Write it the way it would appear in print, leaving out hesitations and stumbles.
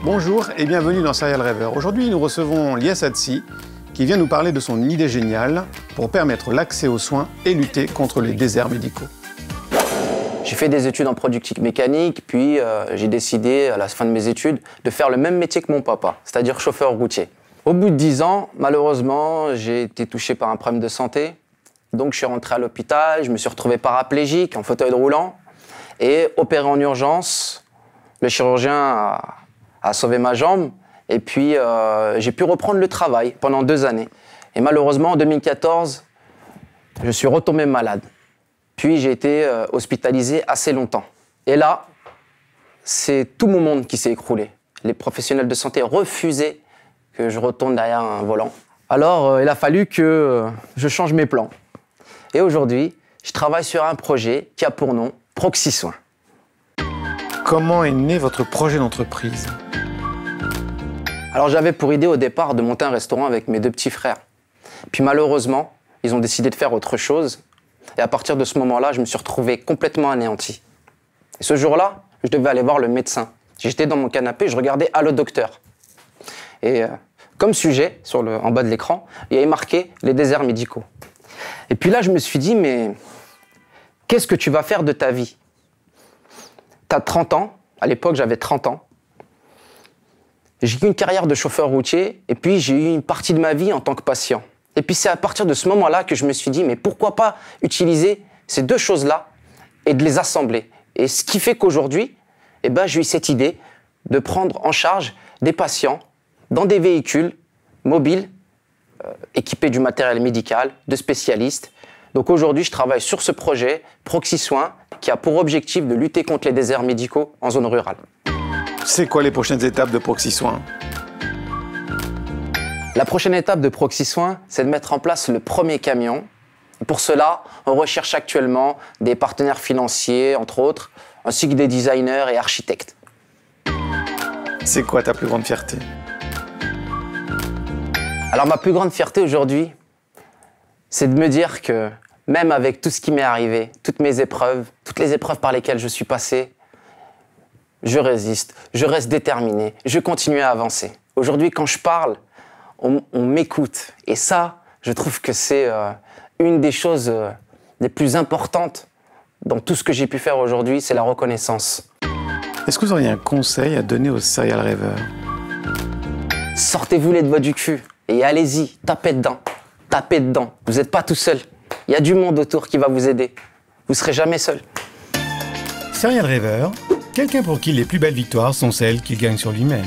Bonjour et bienvenue dans Serial Rêveur. Aujourd'hui, nous recevons Lies Hatsi qui vient nous parler de son idée géniale pour permettre l'accès aux soins et lutter contre les déserts médicaux. J'ai fait des études en productique mécanique, puis j'ai décidé à la fin de mes études de faire le même métier que mon papa, c'est-à-dire chauffeur routier. Au bout de 10 ans, malheureusement, j'ai été touché par un problème de santé. Donc je suis rentré à l'hôpital, je me suis retrouvé paraplégique, en fauteuil roulant, et opéré en urgence. Le chirurgien a sauvé ma jambe, et puis j'ai pu reprendre le travail pendant 2 années. Et malheureusement, en 2014, je suis retombé malade. Puis j'ai été hospitalisé assez longtemps. Et là, c'est tout mon monde qui s'est écroulé. Les professionnels de santé refusaient que je retourne derrière un volant. Alors, il a fallu que je change mes plans. Et aujourd'hui, je travaille sur un projet qui a pour nom Proxy Soins. Comment est né votre projet d'entreprise? Alors, j'avais pour idée au départ de monter un restaurant avec mes 2 petits frères. Puis malheureusement, ils ont décidé de faire autre chose. Et à partir de ce moment-là, je me suis retrouvé complètement anéanti. Et ce jour-là, je devais aller voir le médecin. J'étais dans mon canapé, je regardais « Allô, docteur ». Et comme sujet, en bas de l'écran, il y avait marqué « Les déserts médicaux ». Et puis là, je me suis dit, mais qu'est-ce que tu vas faire de ta vie? Tu as 30 ans, à l'époque j'avais 30 ans. J'ai eu une carrière de chauffeur routier et puis j'ai eu une partie de ma vie en tant que patient. Et puis c'est à partir de ce moment-là que je me suis dit, mais pourquoi pas utiliser ces 2 choses-là et de les assembler? Et ce qui fait qu'aujourd'hui, j'ai eu cette idée de prendre en charge des patients dans des véhicules mobiles, équipés du matériel médical, de spécialistes. Donc aujourd'hui, je travaille sur ce projet, Proxy Soins, qui a pour objectif de lutter contre les déserts médicaux en zone rurale. C'est quoi les prochaines étapes de Proxy Soins? La prochaine étape de Proxy Soins, c'est de mettre en place le premier camion. Pour cela, on recherche actuellement des partenaires financiers, entre autres, ainsi que des designers et architectes. C'est quoi ta plus grande fierté? Alors ma plus grande fierté aujourd'hui, c'est de me dire que même avec tout ce qui m'est arrivé, toutes mes épreuves, toutes les épreuves par lesquelles je suis passé, je résiste, je reste déterminé, je continue à avancer. Aujourd'hui, quand je parle, on m'écoute. Et ça, je trouve que c'est une des choses les plus importantes dans tout ce que j'ai pu faire aujourd'hui, c'est la reconnaissance. Est-ce que vous auriez un conseil à donner aux serial rêveurs? Sortez-vous les doigts du cul et allez-y, tapez dedans. Tapez dedans. Vous n'êtes pas tout seul. Il y a du monde autour qui va vous aider. Vous ne serez jamais seul. Serial rêveur, quelqu'un pour qui les plus belles victoires sont celles qu'il gagne sur lui-même.